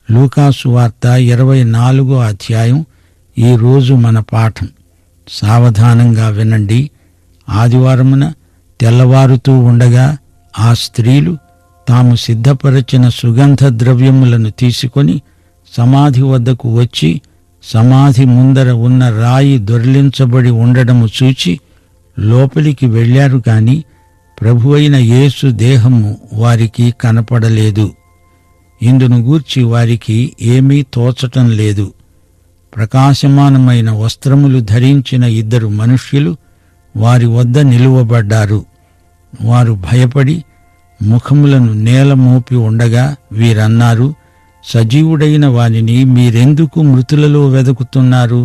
లూకాసు వార్త 24వ అధ్యాయం ఈరోజు మన పాఠం. సావధానంగా వినండి. ఆదివారమున తెల్లవారుతూ ఉండగా ఆ స్త్రీలు తాము సిద్ధపరచిన సుగంధ ద్రవ్యములను తీసుకొని సమాధి వద్దకు వచ్చి సమాధి ముందర ఉన్న రాయి దొర్లించబడి ఉండడము చూచి లోపలికి వెళ్ళారు గాని ప్రభువైన యేసు దేహము వారికి కనపడలేదు. ఇందును గూర్చి వారికి ఏమీ తోచటం లేదు. ప్రకాశమానమైన వస్త్రములు ధరించిన 2 మనుష్యులు వారి వద్ద నిలువబడ్డారు. వారు భయపడి ముఖములను నేల మోపి ఉండగా వీరన్నారు, సజీవుడైన వానిని మీరెందుకు మృతులలో వెదుకుతున్నారు?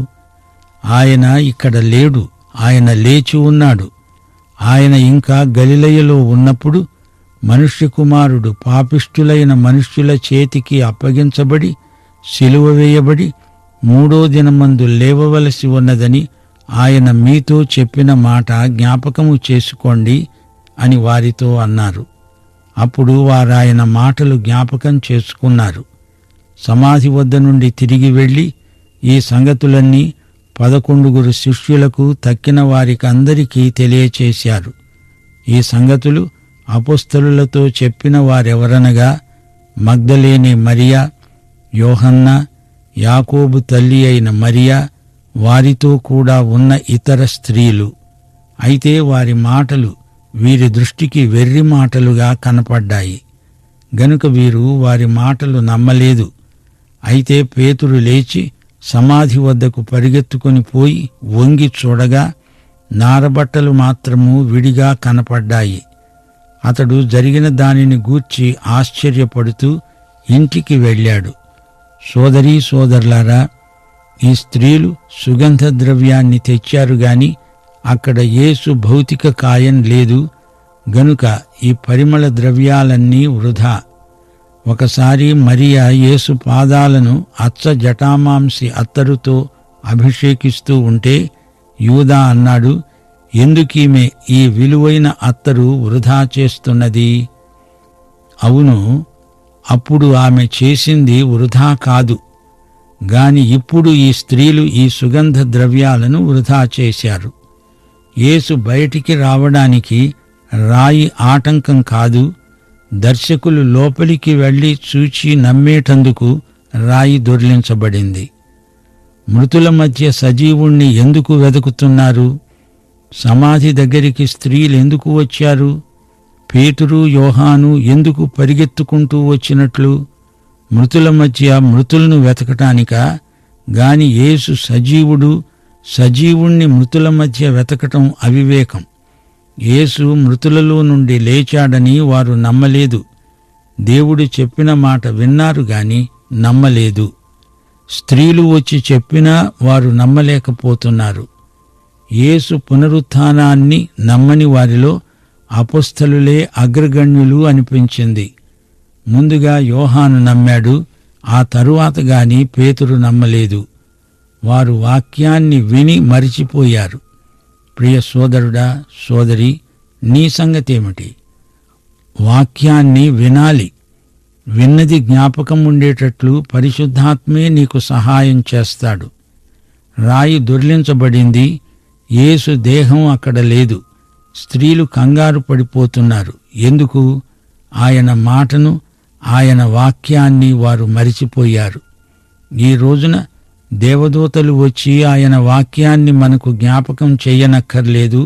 ఆయన ఇక్కడ లేడు, ఆయన లేచి ఉన్నాడు. ఆయన ఇంకా గలిలయలో ఉన్నప్పుడు మనుష్య కుమారుడు పాపిష్ఠులైన మనుష్యుల చేతికి అప్పగించబడి సిలువ వేయబడి 3వ దినమందు లేవవలసి ఉన్నదని ఆయన మీతో చెప్పిన మాట జ్ఞాపకము చేసుకోండి అని వారితో అన్నారు. అప్పుడు వారాయన మాటలు జ్ఞాపకం చేసుకున్నారు. సమాధి వద్ద నుండి తిరిగి వెళ్ళి ఈ సంగతులన్నీ 11 శిష్యులకు తక్కిన వారికందరికీ తెలియచేశారు. ఈ సంగతులు అపొస్తలులతో చెప్పిన వారెవరనగా మగ్దలేనే మరియా, యోహన్నా, యాకోబు తల్లి అయిన మరియా, వారితో కూడా ఉన్న ఇతర స్త్రీలు. అయితే వారి మాటలు వీరి దృష్టికి వెర్రి మాటలుగా కనపడ్డాయి గనుక వీరు వారి మాటలు నమ్మలేదు. అయితే పేతురు లేచి సమాధి వద్దకు పరిగెత్తుకొని పోయి వంగి చూడగా నారబట్టలు మాత్రము విడిగా కనపడ్డాయి. అతడు జరిగిన దానిని గూర్చి ఆశ్చర్యపడుతూ ఇంటికి వెళ్ళాడు. సోదరీ సోదరులారా, ఈ స్త్రీలు సుగంధ ద్రవ్యాన్ని తెచ్చారు గాని అక్కడ యేసు భౌతిక కాయం లేదు గనుక ఈ పరిమళ ద్రవ్యాలన్నీ వృధా. ఒకసారి మరియా యేసు పాదాలను అచ్చ జటామాంసి అత్తరుతో అభిషేకిస్తూ ఉంటే యూదా అన్నాడు, ఎందుకీమె ఈ విలువైన అత్తరు వృధా చేస్తున్నది? అవును, అప్పుడు ఆమె చేసింది వృధా కాదు గాని ఇప్పుడు ఈ స్త్రీలు ఈ సుగంధ ద్రవ్యాలను వృధా చేశారు. యేసు బయటికి రావడానికి రాయి ఆటంకం కాదు, దర్శకులు లోపలికి వెళ్లి చూచి నమ్మేటందుకు రాయి దొర్లించబడింది. మృతుల మధ్య సజీవుణ్ణి ఎందుకు వెతుకుతున్నారు? సమాధి దగ్గరికి స్త్రీలెందుకు వచ్చారు? పేతురు, యోహాను ఎందుకు పరిగెత్తుకుంటూ వచ్చినట్లు? మృతుల మధ్య మృతులను వెతకటానికా గాని యేసు సజీవుడు, సజీవుణ్ణి మృతుల మధ్య వెతకటం అవివేకం. యేసు మృతులలో నుండి లేచాడని వారు నమ్మలేదు. దేవుడు చెప్పిన మాట విన్నారు గాని నమ్మలేదు. స్త్రీలు వచ్చి చెప్పినా వారు నమ్మలేకపోతున్నారు. యేసు పునరుత్థానాన్ని నమ్మని వారిలో అపొస్తలులే అగ్రగణ్యులు అనిపించింది. ముందుగా యోహాను నమ్మాడు, ఆ తరువాత గాని పేతురు నమ్మలేదు. వారు వాక్యాన్ని విని మరిచిపోయారు. ప్రియ సోదరుడా, సోదరి, నీ సంగతేమిటి? వాక్యాన్ని వినాలి. విన్నది జ్ఞాపకం ఉండేటట్లు పరిశుద్ధాత్మే నీకు సహాయం చేస్తాడు. రాయి దొర్లించబడింది, యేసు దేహం అక్కడ లేదు. స్త్రీలు కంగారు పడిపోతున్నారు. ఎందుకు? ఆయన మాటను, ఆయన వాక్యాన్ని వారు మరిచిపోయారు. ఈ రోజున దేవదూతలు వచ్చి ఆయన వాక్యాన్ని మనకు జ్ఞాపకం చెయ్యనక్కర్లేదు.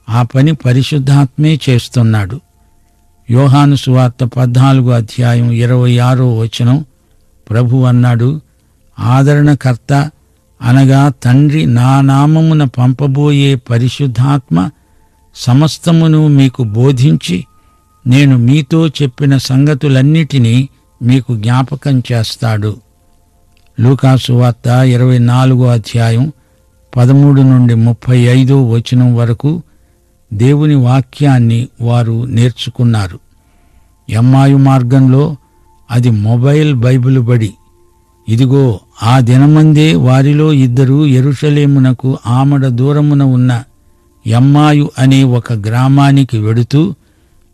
ఆ పని పరిశుద్ధాత్మే చేస్తున్నాడు. యోహాను సువార్త 14వ అధ్యాయం 26వ వచనం ప్రభు అన్నాడు, ఆదరణకర్త అనగా తండ్రి నా నామమున పంపబోయే పరిశుద్ధాత్మ సమస్తమును మీకు బోధించి నేను మీతో చెప్పిన సంగతులన్నిటినీ మీకు జ్ఞాపకం చేస్తాడు. లూకాసు వార్త 24వ అధ్యాయం 13 నుండి 35వ వచనం వరకు దేవుని వాక్యాన్ని వారు నేర్చుకున్నారు. ఎమ్మాయు మార్గంలో అది మొబైల్ బైబిలు బడి. ఇదిగో, ఆ దినమందే వారిలో 2 యెరూషలేమునకు ఆమడ దూరమున ఉన్న ఎమ్మాయు అనే ఒక గ్రామానికి వెడుతూ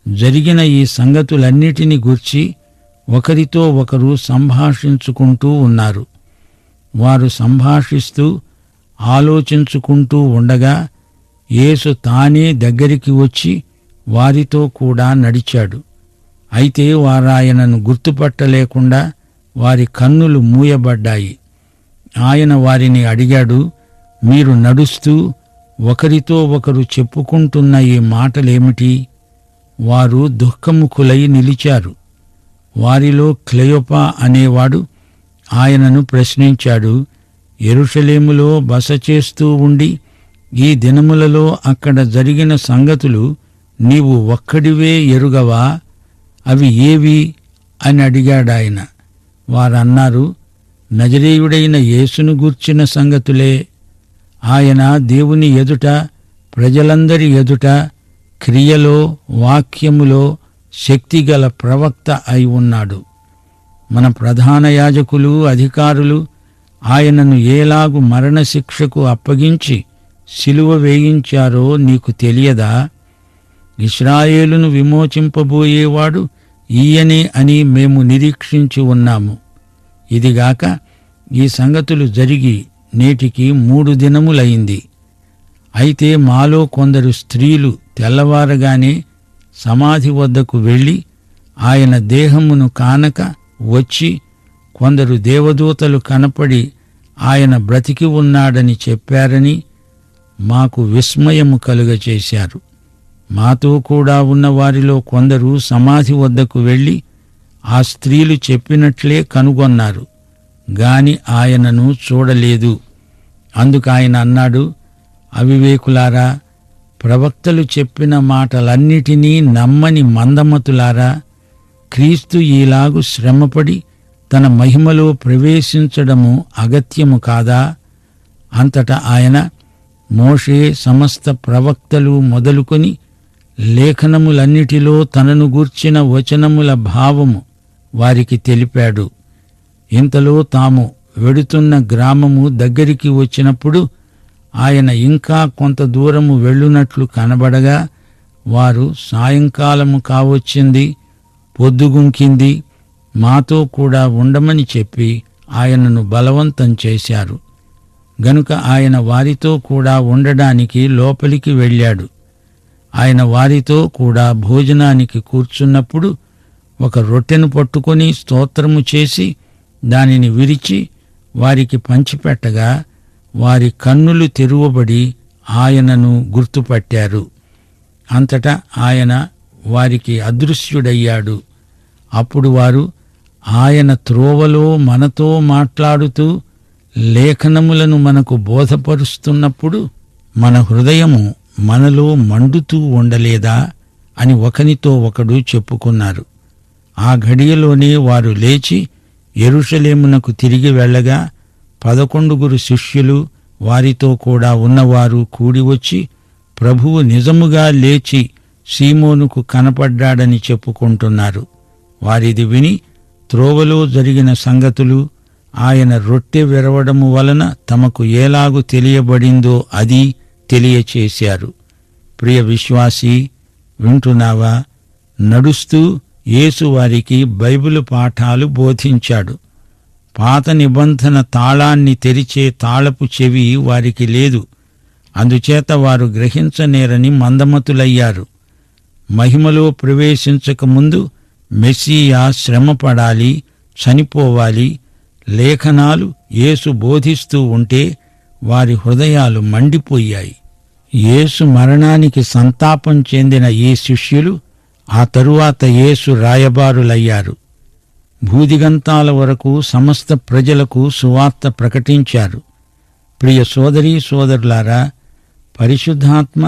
జరిగిన ఈ సంగతులన్నిటిని గూర్చి ఒకరితో ఒకరు సంభాషించుకుంటూ ఉన్నారు. వారు సంభాషిస్తూ ఆలోచించుకుంటూ ఉండగా యేసు తానే దగ్గరికి వచ్చి వారితో కూడా నడిచాడు. అయితే వారాయనను గుర్తుపట్టలేకుండా వారి కన్నులు మూయబడ్డాయి. ఆయన వారిని అడిగాడు, మీరు నడుస్తూ ఒకరితో ఒకరు చెప్పుకుంటున్న ఈ మాటలేమిటి? వారు దుఃఖముఖులై నిలిచారు. వారిలో క్లెయోపా అనేవాడు ఆయనను ప్రశ్నించాడు, యెరూషలేములో బస చేస్తూ ఉండి ఈ దినములలో అక్కడ జరిగిన సంగతులు నీవు ఒక్కడివే ఎరుగవా? అవి ఏవి అని అడిగాడాయన. వారన్నారు, నజరేయుడైన యేసును గూర్చిన సంగతులే. ఆయన దేవుని ఎదుట, ప్రజలందరి ఎదుట క్రియలో వాక్యములో శక్తిగల ప్రవక్త అయి ఉన్నాడు. మన ప్రధాన యాజకులు, అధికారులు ఆయనను ఏలాగు మరణశిక్షకు అప్పగించి సిలువ వేయించారో నీకు తెలియదా? ఇశ్రాయేలును విమోచింపబోయేవాడు ఈయనే అని మేము నిరీక్షించి ఉన్నాము. ఇదిగాక ఈ సంగతులు జరిగి నేటికి 3 దినములైంది. అయితే మాలో కొందరు స్త్రీలు తెల్లవారగానే సమాధి వద్దకు వెళ్ళి ఆయన దేహమును కానక వచ్చి కొందరు దేవదూతలు కనపడి ఆయన బ్రతికి ఉన్నాడని చెప్పారని మాకు విస్మయము కలుగచేశారు. మాతో కూడా ఉన్న వారిలో కొందరు సమాధి వద్దకు వెళ్ళి ఆ స్త్రీలు చెప్పినట్లే కనుగొన్నారు గాని ఆయనను చూడలేదు. అందుకాయన అన్నాడు, అవివేకులారా, ప్రవక్తలు చెప్పిన మాటలన్నిటినీ నమ్మని మందమతులారా, క్రీస్తు ఈలాగు శ్రమపడి తన మహిమలో ప్రవేశించడము అగత్యము కాదా? అంతటా ఆయన మోషే సమస్త ప్రవక్తలు మొదలుకొని లేఖనములన్నిటిలో తనను గూర్చిన వచనముల భావము వారికి తెలిపాడు. ఇంతలో తాము వెడుతున్న గ్రామము దగ్గరికి వచ్చినప్పుడు ఆయన ఇంకా కొంత దూరము వెళ్ళునట్లు కనబడగా వారు, సాయంకాలము కావచ్చింది, పొద్దుగుంకింది, మాతో కూడా ఉండమని చెప్పి ఆయనను బలవంతం చేశారు. గనుక ఆయన వారితో కూడా ఉండడానికి లోపలికి వెళ్ళాడు. ఆయన వారితో కూడా భోజనానికి కూర్చున్నప్పుడు ఒక రొట్టెను పట్టుకొని స్తోత్రము చేసి దానిని విరిచి వారికి పంచిపెట్టగా వారి కన్నులు తెరువబడి ఆయనను గుర్తుపట్టారు. అంతటా ఆయన వారికి అదృశ్యుడయ్యాడు. అప్పుడు వారు, ఆయన త్రోవలో మనతో మాట్లాడుతూ లేఖనములను మనకు బోధపరుస్తున్నప్పుడు మన హృదయము మనలో మండుతూ ఉండలేదా అని ఒకనితో ఒకడు చెప్పుకున్నారు. ఆ ఘడియలోనే వారు లేచి యెరూషలేమునకు తిరిగి వెళ్ళగా 11 శిష్యులు వారితో కూడా ఉన్నవారు కూడివచ్చి ప్రభువు నిజముగా లేచి సీమోనుకు కనపడ్డాడని చెప్పుకుంటున్నారు. వారిది విని త్రోవలో జరిగిన సంగతులు, ఆయన రొట్టె విరవడము వలన తమకు ఏలాగు తెలియబడిందో అది తెలియచేశారు. ప్రియ విశ్వాసీ, వింటున్నావా? నడుస్తూ యేసు వారికి బైబిలు పాఠాలు బోధించాడు. పాత నిబంధన తాళాన్ని తెరిచే తాళపు చెవి వారికి లేదు. అందుచేత వారు గ్రహించనేరని మందమతులయ్యారు. మహిమలో ప్రవేశించకముందు మెస్సీయా శ్రమపడాలి, చనిపోవాలి. లేఖనాలు యేసు బోధిస్తూ ఉంటే వారి హృదయాలు మండిపోయాయి. యేసు మరణానికి సంతాపం చెందిన ఈ శిష్యులు ఆ తరువాత యేసు రాయబారులయ్యారు. భూదిగంతాల వరకు సమస్త ప్రజలకు సువార్త ప్రకటించారు. ప్రియ సోదరీ సోదరులారా, పరిశుద్ధాత్మ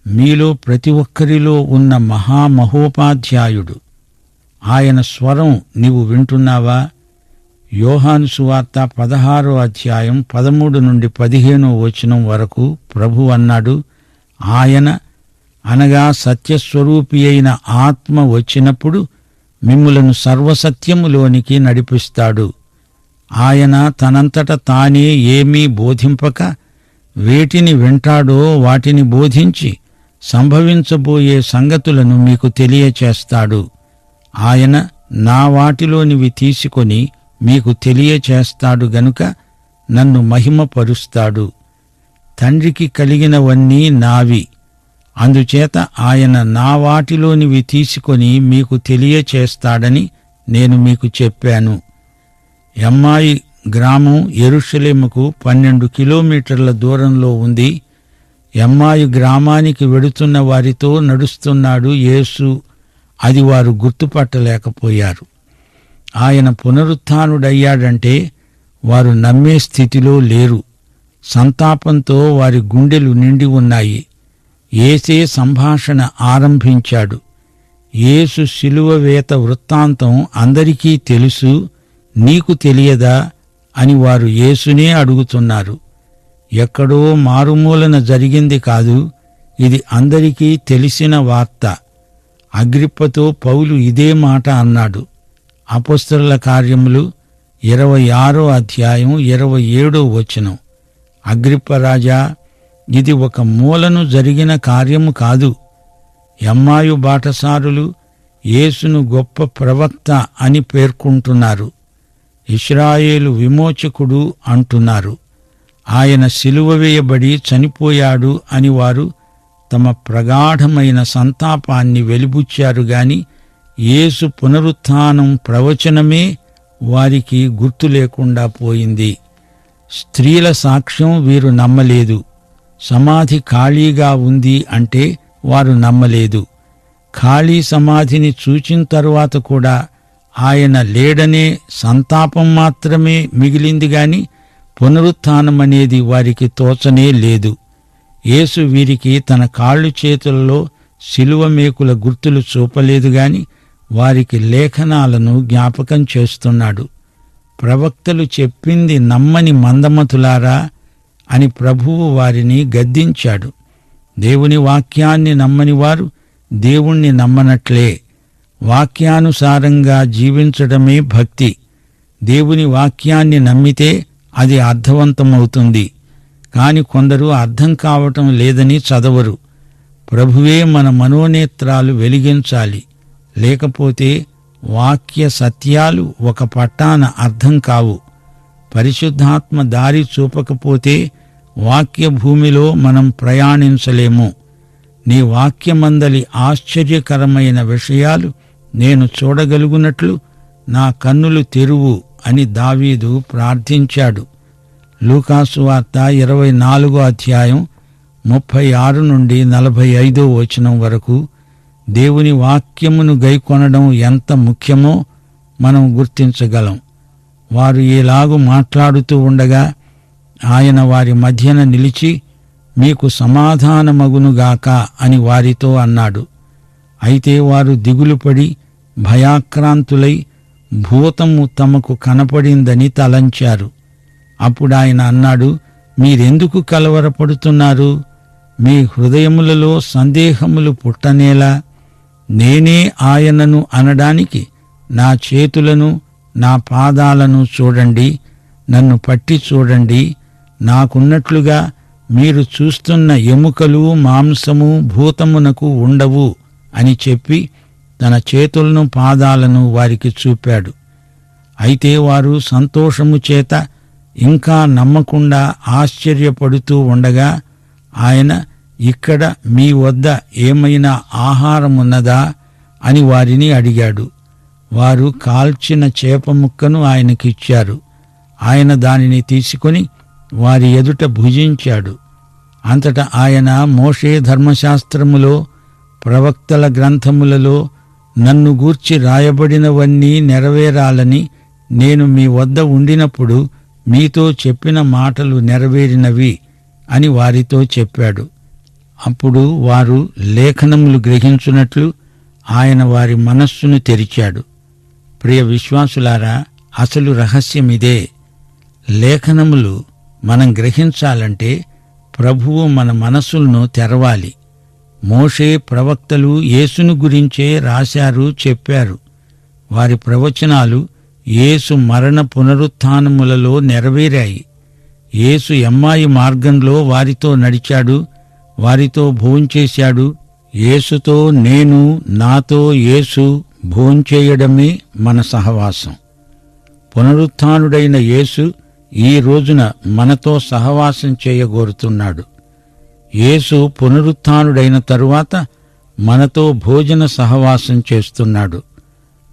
మీలో ప్రతి ఒక్కరిలో ఉన్న మహామహోపాధ్యాయుడు. ఆయన స్వరం నీవు వింటున్నావా? యోహాను సువార్త 16వ అధ్యాయం 13 నుండి 15వ వచనం వరకు ప్రభు అన్నాడు, ఆయన అనగా సత్యస్వరూపి అయిన ఆత్మ వచ్చినప్పుడు మిమ్ములను సర్వసత్యములోనికి నడిపిస్తాడు. ఆయన తనంతట తానే ఏమీ బోధింపక వేటిని వింటాడో వాటిని బోధించి సంభవించబోయే సంగతులను మీకు తెలియచేస్తాడు. ఆయన నా వాటిలోనివి తీసుకొని మీకు తెలియచేస్తాడు గనుక నన్ను మహిమపరుస్తాడు. తండ్రికి కలిగినవన్నీ నావి, అందుచేత ఆయన నా వాటిలోనివి తీసుకొని మీకు తెలియచేస్తాడని నేను మీకు చెప్పాను. ఎమ్మాయి గ్రామం యెరూషలేముకు 12 కిలోమీటర్ల దూరంలో ఉంది. ఎమ్మాయి గ్రామానికి వెడుతున్న వారితో నడుస్తున్నాడు యేసు. అది వారు గుర్తుపట్టలేకపోయారు. ఆయన పునరుత్థానుడయ్యాడంటే వారు నమ్మే స్థితిలో లేరు. సంతాపంతో వారి గుండెలు నిండి ఉన్నాయి. యేసే సంభాషణ ఆరంభించాడు. యేసు శిలువ వేత వృత్తాంతం అందరికీ తెలుసు, నీకు తెలియదా అని వారు యేసునే అడుగుతున్నారు. ఎక్కడో మారుమూలన జరిగింది కాదు, ఇది అందరికీ తెలిసిన వార్త. అగ్రిప్పతో పౌలు ఇదే మాట అన్నాడు. అపొస్తలుల కార్యములు 26వ అధ్యాయం 27వ వచనం. అగ్రిప్పరాజా, ఇది ఒక మూలను జరిగిన కార్యము కాదు. ఎమ్మాయు బాటసారులు యేసును గొప్ప ప్రవక్త అని పేర్కొంటున్నారు. ఇశ్రాయేలు విమోచకుడు అంటున్నారు. ఆయన సిలువ వేయబడి చనిపోయాడు అని వారు తమ ప్రగాఢమైన సంతాపాన్ని వెలిబుచ్చారు గాని యేసు పునరుత్థానం ప్రవచనమే వారికి గుర్తు లేకుండా పోయింది. స్త్రీల సాక్ష్యం వీరు నమ్మలేదు. సమాధి ఖాళీగా ఉంది అంటే వారు నమ్మలేదు. ఖాళీ సమాధిని చూచిన తరువాత కూడా ఆయన లేడనే సంతాపం మాత్రమే మిగిలింది గాని పునరుత్థానమనేది వారికి తోచనే లేదు. యేసు వీరికి తన కాళ్ళు చేతులలో శిలువ మేకుల గుర్తులు చూపలేదు గాని వారికి లేఖనాలను జ్ఞాపకం చేస్తున్నాడు. ప్రవక్తలు చెప్పింది నమ్మని మందమతులారా అని ప్రభువు వారిని గద్దించాడు. దేవుని వాక్యాన్ని నమ్మని వారు దేవుణ్ణి నమ్మనట్లే. వాక్యానుసారంగా జీవించడమే భక్తి. దేవుని వాక్యాన్ని నమ్మితే అది అర్థవంతమవుతుంది. కాని కొందరు అర్థం కావటం లేదని చదవరు. ప్రభువే మన మనోనేత్రాలు వెలిగించాలి. లేకపోతే వాక్య సత్యాలు ఒక పట్టాన అర్థం కావు. పరిశుద్ధాత్మ దారి చూపకపోతే వాక్య భూమిలో మనం ప్రయాణించలేము. నీ వాక్యమందలి ఆశ్చర్యకరమైన విషయాలు నేను చూడగలుగునట్లు నా కన్నులు తెరువు అని దావీదు ప్రార్థించాడు. లూకాసు వార్త 24వ అధ్యాయం 36 నుండి 45వ వచనం వరకు దేవుని వాక్యమును గైకొనడం ఎంత ముఖ్యమో మనం గుర్తించగలం. వారు ఈలాగు మాట్లాడుతూ ఉండగా ఆయన వారి మధ్యన నిలిచి, మీకు సమాధానమగునుగాక అని వారితో అన్నాడు. అయితే వారు దిగులుపడి భయాక్రాంతులై భూతము తమకు కనపడిందని తలంచారు. అప్పుడాయన అన్నాడు, మీరెందుకు కలవరపడుతున్నారు? మీ హృదయములలో సందేహములు పుట్టనేలా? నేనే ఆయనను అనడానికి నా చేతులను నా పాదాలను చూడండి, నన్ను పట్టి చూడండి. నాకున్నట్లుగా మీరు చూస్తున్న ఎముకలు మాంసము భూతమునకు ఉండవు అని చెప్పి తన చేతులను పాదాలను వారికి చూపాడు. అయితే వారు సంతోషము చేత ఇంకా నమ్మకుండా ఆశ్చర్యపడుతూ ఉండగా ఆయన, ఇక్కడ మీ వద్ద ఏమైనా ఆహారమున్నదా అని వారిని అడిగాడు. వారు కాల్చిన చేప ముక్కను ఆయనకిచ్చారు. ఆయన దానిని తీసుకొని వారి ఎదుట భుజించాడు. అంతటా ఆయన, మోషే ధర్మశాస్త్రములో ప్రవక్తల గ్రంథములలో నన్ను గూర్చి రాయబడినవన్నీ నెరవేరాలని నేను మీ వద్ద ఉండినప్పుడు మీతో చెప్పిన మాటలు నెరవేరినవి అని వారితో చెప్పాడు. అప్పుడు వారు లేఖనములు గ్రహించున్నట్లు ఆయన వారి మనస్సును తెరిచాడు. ప్రియ విశ్వాసులారా, అసలు రహస్యమిదే. లేఖనములు మనం గ్రహించాలంటే ప్రభువు మన మనస్సులను తెరవాలి. మోషే ప్రవక్తలు యేసును గురించే రాశారు, చెప్పారు. వారి ప్రవచనాలు యేసు మరణ పునరుత్థానములలో నెరవేరాయి. యేసు ఎమ్మాయి మార్గంలో వారితో నడిచాడు, వారితో భోంచేశాడు. యేసుతో నేను, నాతో యేసు భోంచేయడమే మన సహవాసం. పునరుత్థానుడైన యేసు ఈ రోజున మనతో సహవాసం చేయగోరుతున్నాడు. యేసు పునరుత్థానుడైన తరువాత మనతో భోజన సహవాసం చేస్తున్నాడు.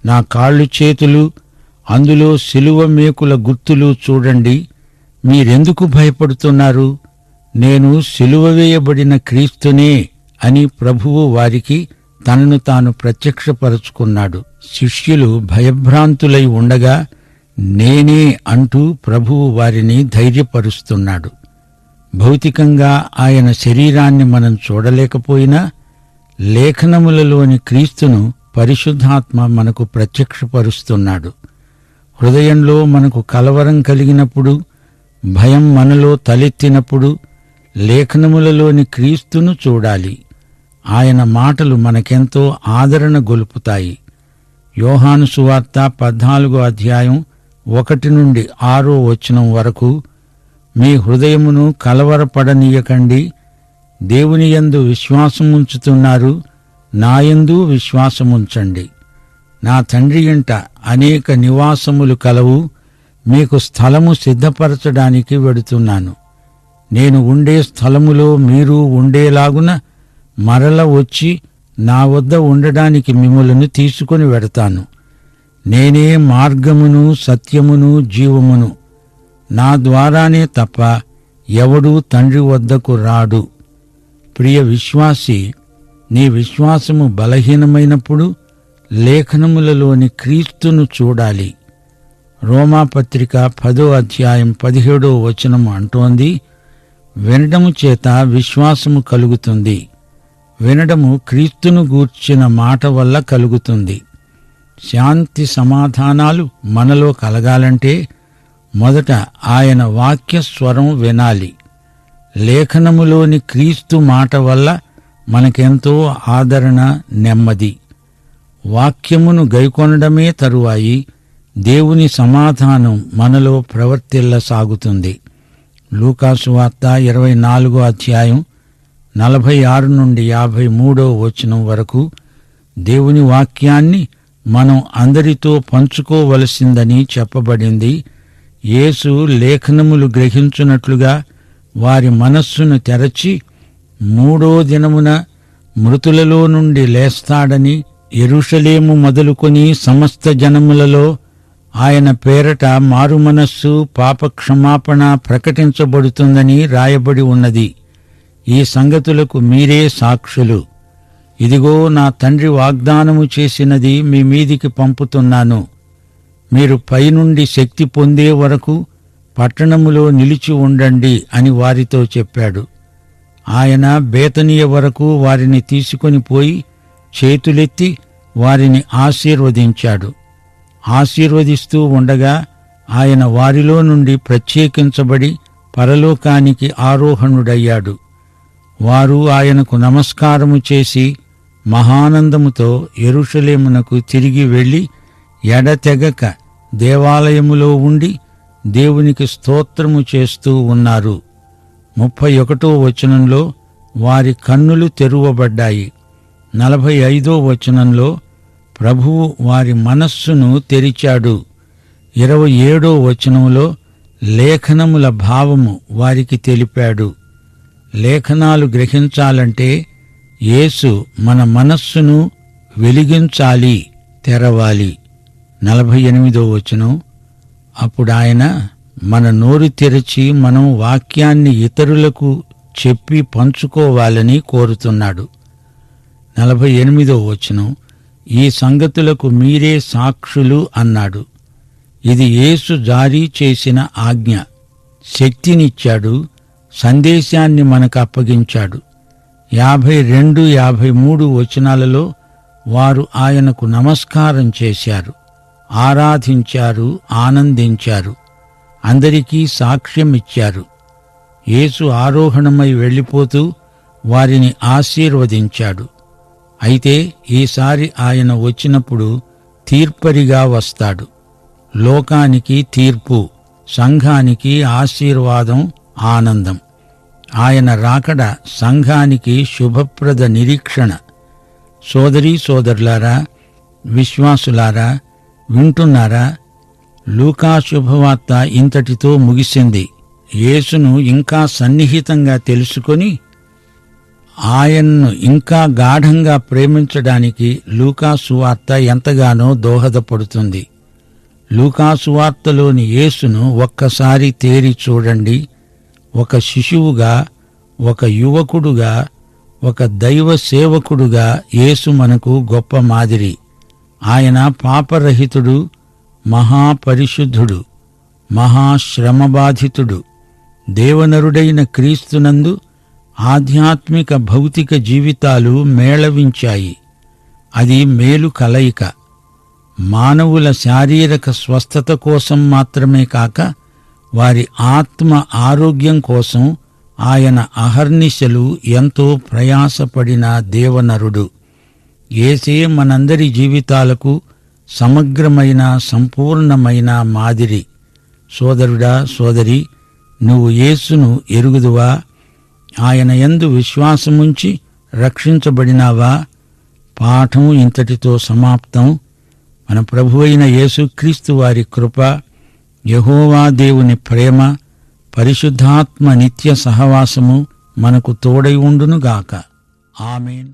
నా కాళ్ళు చేతులు, అందులో శిలువ మేకుల గుర్తులు చూడండి, మీరెందుకు భయపడుతున్నారు? నేను శిలువ వేయబడిన క్రీస్తునే అని ప్రభువు వారికి తనను తాను ప్రత్యక్షపరుచుకున్నాడు. శిష్యులు భయభ్రాంతులై ఉండగా నేనే అంటూ ప్రభువు వారిని ధైర్యపరుస్తున్నాడు. భౌతికంగా ఆయన శరీరాన్ని మనం చూడలేకపోయినా లేఖనములలోని క్రీస్తును పరిశుద్ధాత్మ మనకు ప్రత్యక్షపరుస్తున్నాడు. హృదయంలో మనకు కలవరం కలిగినప్పుడు, భయం మనలో తలెత్తినప్పుడు లేఖనములలోని క్రీస్తును చూడాలి. ఆయన మాటలు మనకెంతో ఆదరణ గొలుపుతాయి. యోహాను సువార్త 14వ అధ్యాయం 1 నుండి 6వ వచనం వరకు, మీ హృదయమును కలవరపడనీయకండి, దేవునియందు విశ్వాసముంచుతున్నారు, నాయందు విశ్వాసముంచండి. నా తండ్రి ఇంట అనేక నివాసములు కలవు, మీకు స్థలము సిద్ధపరచడానికి వెడుతున్నాను. నేను ఉండే స్థలములో మీరు ఉండేలాగున మరల వచ్చి నా వద్ద ఉండడానికి మిమ్ములను తీసుకొని వెడతాను. నేనే మార్గమును, సత్యమును, జీవమును. నా ద్వారానే తప్ప ఎవడూ తండ్రి వద్దకు రాడు. ప్రియ విశ్వాసి, నీ విశ్వాసము బలహీనమైనప్పుడు లేఖనములలోని క్రీస్తును చూడాలి. రోమాపత్రిక 10వ అధ్యాయం 17వ వచనము అంటోంది, వినడము చేత విశ్వాసము కలుగుతుంది, వినడము క్రీస్తును గూర్చిన మాట వల్ల కలుగుతుంది. శాంతి సమాధానాలు మనలో కలగాలంటే మొదట ఆయన వాక్య స్వరం వినాలి. లేఖనములోని క్రీస్తు మాట వల్ల మనకెంతో ఆదరణ, నెమ్మది. వాక్యమును గైకొనడమే తరువాయి దేవుని సమాధానం మనలో ప్రవర్తిల్లసాగుతుంది. లూకాసు వార్త 24వ అధ్యాయం 46 నుండి 53వ వచనం వరకు దేవుని వాక్యాన్ని మనం అందరితో పంచుకోవలసిందని చెప్పబడింది. యేసు లేఖనములు గ్రహించున్నట్లుగా వారి మనస్సును తెరచి 3వ దినమున మృతులలో నుండి లేస్తాడని, యెరూషలేము మొదలుకొని సమస్త జనములలో ఆయన పేరట మారుమనస్సు, పాపక్షమాపణ ప్రకటించబడుతుందని రాయబడి ఉన్నది. ఈ సంగతులకు మీరే సాక్షులు. ఇదిగో, నా తండ్రి వాగ్దానము చేసినది మీ మీదికి పంపుతున్నాను. మీరు పైనుండి శక్తి పొందే వరకు పట్టణములో నిలిచి ఉండండి అని వారితో చెప్పాడు. ఆయన బేతనీయ వరకు వారిని తీసుకొని పోయి చేతులెత్తి వారిని ఆశీర్వదించాడు. ఆశీర్వదిస్తూ ఉండగా ఆయన వారిలో నుండి ప్రత్యేకించబడి పరలోకానికి ఆరోహణుడయ్యాడు. వారు ఆయనకు నమస్కారము చేసి మహానందముతో యెరూషలేమునకు తిరిగి వెళ్లి ఎడతెగక దేవాలయములో ఉండి దేవునికి స్తోత్రము చేస్తూ ఉన్నారు. 31వ వచనంలో వారి కన్నులు తెరువబడ్డాయి. 45వ వచనంలో ప్రభువు వారి మనస్సును తెరిచాడు. 27వ వచనంలో లేఖనముల భావము వారికి తెలిపాడు. లేఖనాలు గ్రహించాలంటే యేసు మన మనస్సును వెలిగించాలి, తెరవాలి. 48వ వచనం, అప్పుడు ఆయన మన నోరు తెరచి మనం వాక్యాన్ని ఇతరులకు చెప్పి పంచుకోవాలని కోరుతున్నాడు. 48వ వచనం, ఈ సంగతులకు మీరే సాక్షులు అన్నాడు. ఇది యేసు జారీ చేసిన ఆజ్ఞ. శక్తినిచ్చాడు, సందేశాన్ని మనకు అప్పగించాడు. 52, 53 వచనాలలో వారు ఆయనకు నమస్కారం చేశారు, ఆరాధించారు, ఆనందించారు, అందరికీ సాక్ష్యమిచ్చారు. యేసు ఆరోహణమై వెళ్ళిపోతూ వారిని ఆశీర్వదించాడు. అయితే ఈసారి ఆయన వచ్చినప్పుడు తీర్పరిగా వస్తాడు. లోకానికి తీర్పు, సంఘానికి ఆశీర్వాదం, ఆనందం. ఆయన రాకడ సంఘానికి శుభప్రద నిరీక్షణ. సోదరీ సోదరులారా, విశ్వాసులారా, వింటున్నారా? లూకా శుభవార్త ఇంతటితో ముగిసింది. యేసును ఇంకా సన్నిహితంగా తెలుసుకొని ఆయన్ను ఇంకా గాఢంగా ప్రేమించడానికి లూకా సువార్త ఎంతగానో దోహదపడుతుంది. లూకా సువార్తలోని యేసును ఒక్కసారి తేరి చూడండి. ఒక శిశువుగా, ఒక యువకుడుగా, ఒక దైవ సేవకుడుగా యేసు మనకు గొప్ప మాదిరి. ఆయన పాపరహితుడు, మహాపరిశుద్ధుడు, మహాశ్రమబాధితుడు. దేవనరుడైన క్రీస్తునందు ఆధ్యాత్మిక భౌతిక జీవితాలు మేళవించాయి. అది మేలు కలయిక. మానవుల శారీరక స్వస్థత కోసం మాత్రమే కాక వారి ఆత్మ ఆరోగ్యం కోసం ఆయన అహర్నిశలు ఎంతో ప్రయాసపడిన దేవనరుడు. యేసే మనందరి జీవితాలకు సమగ్రమైన, సంపూర్ణమైన మాదిరి. సోదరుడా, సోదరి, నువ్వు యేసును ఎరుగుదువా? ఆయన యందు విశ్వాసముంచి రక్షించబడినావా? పాఠం ఇంతటితో సమాప్తం. మన ప్రభువైన యేసుక్రీస్తు వారి కృప, యెహోవా దేవుని ప్రేమ, పరిశుద్ధాత్మ నిత్య సహవాసము మనకు తోడై ఉండునుగాక. ఆమేన్.